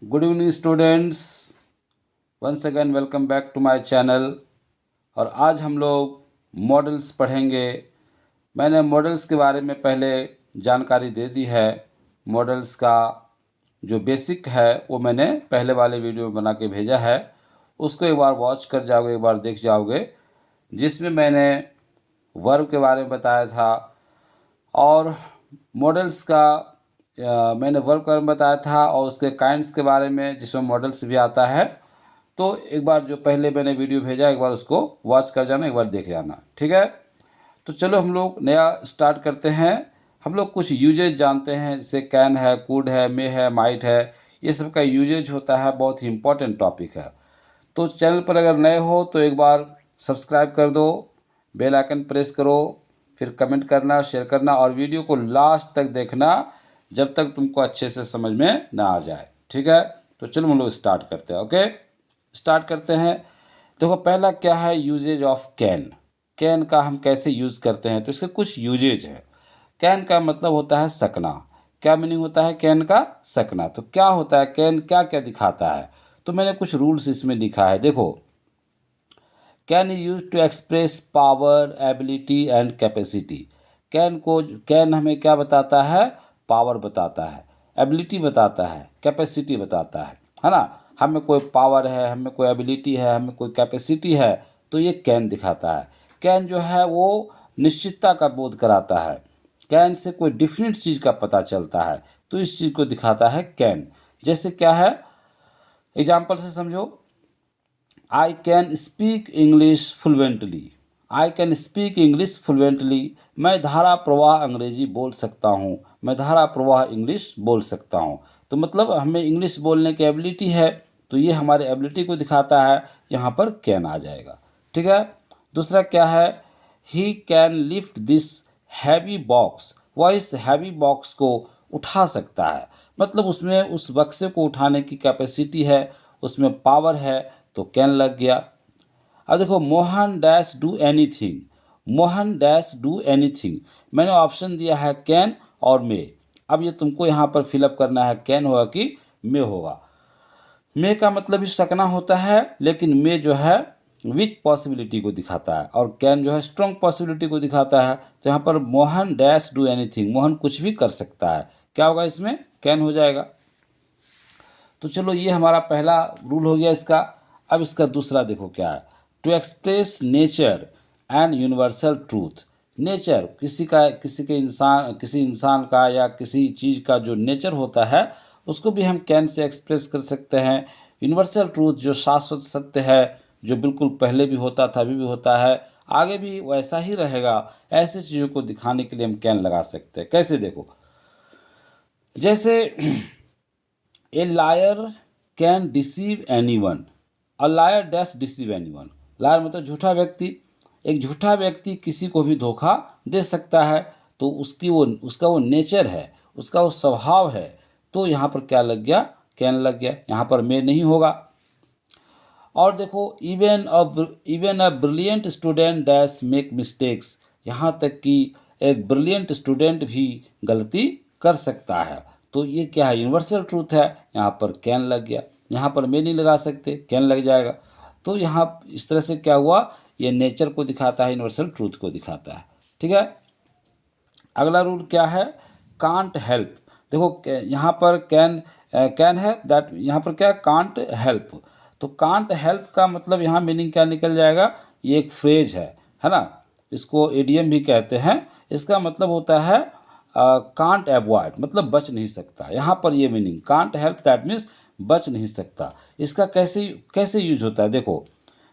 Good evening students, once again welcome back to my channel. और आज हम लोग मॉडल्स पढ़ेंगे। मैंने मॉडल्स के बारे में पहले जानकारी दे दी है। मॉडल्स का जो बेसिक है वो मैंने पहले वाले वीडियो में बना के भेजा है, उसको एक बार वॉच कर जाओगे, एक बार देख जाओगे, जिसमें मैंने वर्ब के बारे में बताया था और मॉडल्स का मैंने वर्ब के बारे में बताया था और उसके काइंड्स के बारे में जिसमें मॉडल्स भी आता है। तो एक बार जो पहले मैंने वीडियो भेजा, एक बार उसको वॉच कर जाना, एक बार देख जाना, ठीक है। तो चलो हम लोग नया स्टार्ट करते हैं। हम लोग कुछ यूजेज जानते हैं, जैसे कैन है, कुड है, मे है, माइट है, ये सब का यूजेज होता है। बहुत ही इम्पोर्टेंट टॉपिक है। तो चैनल पर अगर नए हो तो एक बार सब्सक्राइब कर दो, बेल आइकन प्रेस करो, फिर कमेंट करना, शेयर करना और वीडियो को लास्ट तक देखना जब तक तुमको अच्छे से समझ में ना आ जाए, ठीक है। तो चलो हम लोग स्टार्ट करते हैं। ओके, स्टार्ट करते हैं। देखो पहला क्या है, यूजेज ऑफ कैन। कैन का हम कैसे यूज़ करते हैं, तो इसके कुछ यूजेज है। कैन का मतलब होता है सकना। क्या मीनिंग होता है कैन का? सकना। तो क्या होता है कैन, क्या क्या दिखाता है? तो मैंने कुछ रूल्स इसमें लिखा है, देखो। Can use to express power, ability and capacity. Can हमें क्या बताता है? पावर बताता है, एबिलिटी बताता है, कैपेसिटी बताता है ना। हमें कोई पावर है, हमें कोई एबिलिटी है, हमें कोई कैपेसिटी है, तो ये कैन दिखाता है। कैन जो है वो निश्चितता का बोध कराता है। कैन से कोई डिफरेंट चीज़ का पता चलता है, तो इस चीज़ को दिखाता है कैन। जैसे क्या है, एग्जाम्पल से समझो। I can speak English fluently. I can speak English fluently. मैं धारा प्रवाह अंग्रेजी बोल सकता हूँ, मैं धारा प्रवाह इंग्लिश बोल सकता हूँ। तो मतलब हमें इंग्लिश बोलने की एबिलिटी है, तो ये हमारे एबिलिटी को दिखाता है, यहाँ पर कैन आ जाएगा, ठीक है। दूसरा क्या है, he can lift this heavy box. वह इस हैवी बॉक्स को उठा सकता है, मतलब उसमें उस बक्से को उठाने की कैपेसिटी है, उसमें पावर है, तो कैन लग गया। अब देखो, Mohan dash do anything. Mohan dash do anything, मैंने ऑप्शन दिया है कैन और मे। अब ये तुमको यहाँ पर फिलअप करना है, कैन होगा कि मे होगा। मे का मतलब भी सकना होता है, लेकिन मे जो है वीक पॉसिबिलिटी को दिखाता है और कैन जो है स्ट्रॉन्ग पॉसिबिलिटी को दिखाता है। तो यहाँ पर Mohan dash do anything, Mohan कुछ भी कर सकता है, क्या होगा इसमें? कैन हो जाएगा। तो चलो ये हमारा पहला रूल हो गया इसका। अब इसका दूसरा देखो क्या है, to express nature and universal truth. Nature किसी इंसान का या किसी चीज़ का जो नेचर होता है, उसको भी हम कैन से एक्सप्रेस कर सकते हैं। यूनिवर्सल ट्रूथ जो शाश्वत सत्य है, जो बिल्कुल पहले भी होता था, अभी भी होता है, आगे भी वैसा ही रहेगा, ऐसी चीज़ों को दिखाने के लिए हम कैन लगा सकते हैं। कैसे देखो, जैसे a liar can deceive any one. A liar dash deceive any one. Liar मतलब झूठा व्यक्ति। एक झूठा व्यक्ति किसी को भी धोखा दे सकता है, तो उसका वो नेचर है, उसका वो स्वभाव है। तो यहाँ पर क्या लग गया? कैन लग गया, यहाँ पर मे नहीं होगा। और देखो, even a brilliant student dash make mistakes. यहाँ तक कि एक ब्रिलियंट स्टूडेंट भी गलती कर सकता है। तो ये क्या है? यूनिवर्सल ट्रूथ है, यहाँ पर कैन लग गया। यहाँ पर मैं नहीं लगा सकते, कैन लग जाएगा। तो यहाँ इस तरह से क्या हुआ, ये नेचर को दिखाता है, यूनिवर्सल ट्रूथ को दिखाता है, ठीक है। अगला रूल क्या है, कांट हेल्प। देखो यहाँ पर कैन है, दैट यहाँ पर क्या, कांट हेल्प। तो कांट हेल्प का मतलब यहाँ मीनिंग क्या निकल जाएगा, ये एक फ्रेज है ना। इसको एडीएम भी कहते हैं। इसका मतलब होता है कांट अवॉइड, मतलब बच नहीं सकता। यहाँ पर ये meaning can't help, that means बच नहीं सकता। इसका कैसे कैसे यूज होता है, देखो।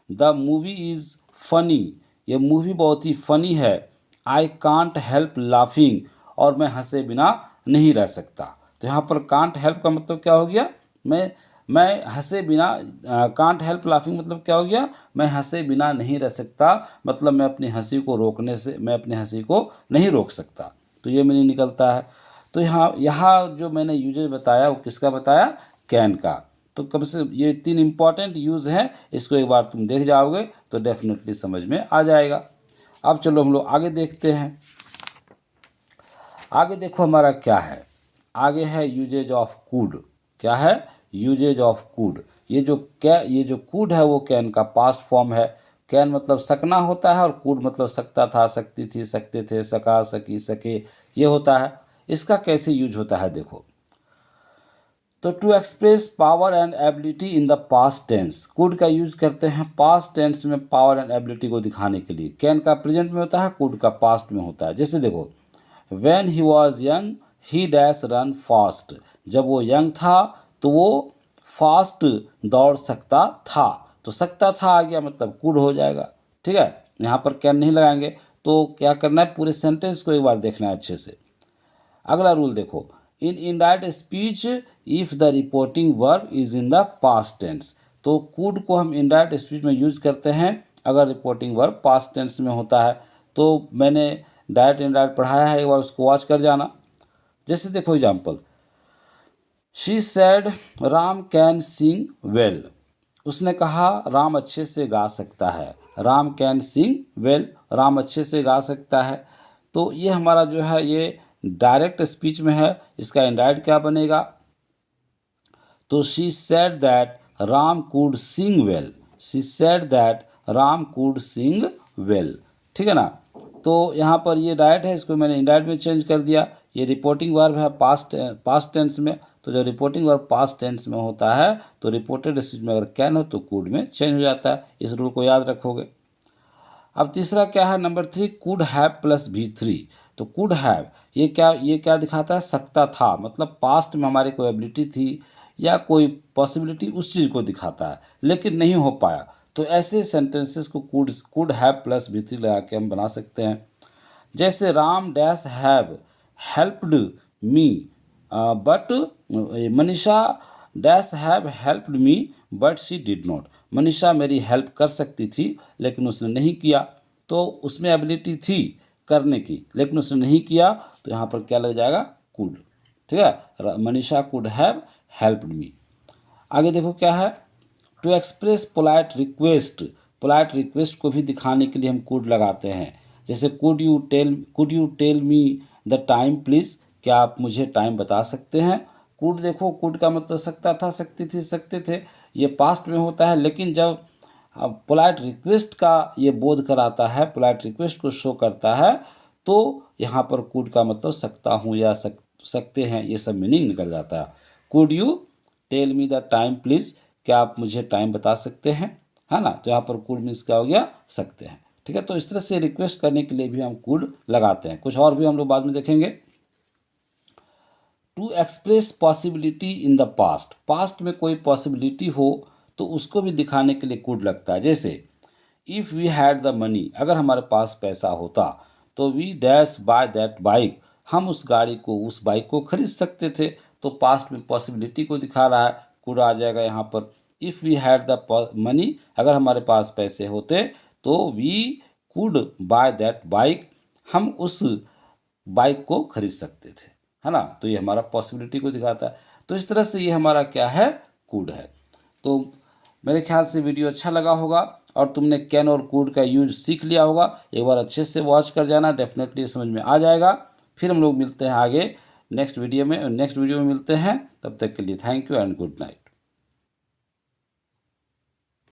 The movie is funny. ये मूवी बहुत ही फनी है। आई कांट हेल्प लाफिंग, और मैं हंसे बिना नहीं रह सकता। तो यहाँ पर कांट हेल्प का मतलब क्या हो गया, मैं हंसे बिना, कांट हेल्प लाफिंग मतलब क्या हो गया, मैं हंसे बिना नहीं रह सकता, मतलब मैं अपनी हंसी को रोकने से, मैं अपनी हंसी को नहीं रोक सकता। तो ये मीनिंग निकलता है। तो यहाँ यहाँ जो मैंने यूजेज बताया वो किसका बताया, कैन का। तो कम से ये 3 इम्पॉर्टेंट यूज़ हैं, इसको एक बार तुम देख जाओगे तो डेफिनेटली समझ में आ जाएगा। अब चलो हम लोग आगे देखते हैं। आगे देखो हमारा क्या है, आगे है यूजेज ऑफ कुड। क्या है, यूजेज ऑफ कुड। ये जो कुड है वो कैन का पास्ट फॉर्म है। कैन मतलब सकना होता है और कुड मतलब सकता था, सकती थी, सकते थे, सका, सकी, सके, ये होता है। इसका कैसे यूज होता है देखो, तो to express power and ability in the past tense, could का यूज करते हैं पास्ट टेंस में पावर एंड एबिलिटी को दिखाने के लिए। कैन का प्रेजेंट में होता है, कुड का पास्ट में होता है। जैसे देखो, when he was young he dash run fast, जब वो यंग था तो वो फास्ट दौड़ सकता था। तो सकता था आ गया मतलब कुड हो जाएगा। ठीक है, यहाँ पर कैन नहीं लगाएंगे। तो क्या करना है, पूरे सेंटेंस को एक बार देखना है अच्छे से। अगला रूल देखो, in indirect speech if the reporting verb is in the past tense, तो कुड को हम इनडायरेक्ट स्पीच में यूज करते हैं अगर रिपोर्टिंग वर्ब पास्ट टेंस में होता है। तो मैंने डायरेक्ट इनडायरेक्ट पढ़ाया है, एक बार उसको वॉच कर जाना। जैसे देखो example, she said Ram can sing well, उसने कहा राम अच्छे से गा सकता है। Ram can sing well, Ram अच्छे से गा सकता है। तो ये हमारा जो है ये डायरेक्ट स्पीच में है। इसका इनडायरेक्ट क्या बनेगा, तो she said that Ram could sing well, she said that Ram could sing well. ठीक है ना। तो यहाँ पर ये डायरेक्ट है, इसको मैंने इनडायरेक्ट में चेंज कर दिया। ये रिपोर्टिंग वर्ब है पास्ट टेंस में, तो जब रिपोर्टिंग वर्ब पास्ट टेंस में होता है तो रिपोर्टेड स्पीच में अगर कैन हो तो कुड में चेंज हो जाता है। इस रूल को याद रखोगे। अब तीसरा क्या है, number 3, could have plus V3। तो कुड हैव ये क्या दिखाता है, सकता था, मतलब पास्ट में हमारी कोई एबिलिटी थी या कोई पॉसिबिलिटी उस चीज़ को दिखाता है लेकिन नहीं हो पाया। तो ऐसे सेंटेंसेस को कुड हैव प्लस V3 लगा के हम बना सकते हैं। जैसे Ram dash have helped me but Manisha dash have helped me but she did not, Manisha मेरी हेल्प कर सकती थी लेकिन उसने नहीं किया। तो उसमें एबिलिटी थी करने की लेकिन उसने नहीं किया, तो यहाँ पर क्या लग जाएगा, कुड। ठीक है, Manisha could have helped me. आगे देखो क्या है, टू एक्सप्रेस पोलाइट रिक्वेस्ट को भी दिखाने के लिए हम कुड लगाते हैं। जैसे could you tell me the time please, क्या आप मुझे टाइम बता सकते हैं। कुड देखो, कुड का मतलब सकता था, सकती थी, सकते थे, ये पास्ट में होता है। लेकिन जब पोलाइट रिक्वेस्ट का ये बोध कराता है, पोलाइट रिक्वेस्ट को शो करता है, तो यहाँ पर कुड का मतलब सकता हूँ या सकते हैं, ये सब मीनिंग निकल जाता है। Could you tell me the time please, क्या आप मुझे टाइम बता सकते हैं, है ना। तो यहाँ पर कुड मीन्स क्या हो गया, सकते हैं। ठीक है, तो इस तरह से रिक्वेस्ट करने के लिए भी हम कुड लगाते हैं। कुछ और भी हम लोग बाद में देखेंगे। To express possibility in the past में कोई पॉसिबिलिटी हो तो उसको भी दिखाने के लिए कुड लगता है। जैसे if we had the money, अगर हमारे पास पैसा होता तो we dash buy that bike, हम उस बाइक को खरीद सकते थे। तो पास्ट में पॉसिबिलिटी को दिखा रहा है, कुड आ जाएगा यहाँ पर। If we had the money, अगर हमारे पास पैसे होते तो we could buy that bike, हम उस बाइक को खरीद सकते थे, है ना। तो ये हमारा पॉसिबिलिटी को दिखाता है। तो इस तरह से ये हमारा क्या है, कुड है। तो मेरे ख्याल से वीडियो अच्छा लगा होगा और तुमने कैन और कुड का यूज सीख लिया होगा। एक बार अच्छे से वॉच कर जाना, डेफिनेटली समझ में आ जाएगा। फिर हम लोग मिलते हैं आगे नेक्स्ट वीडियो में मिलते हैं। तब तक के लिए thank you and good night.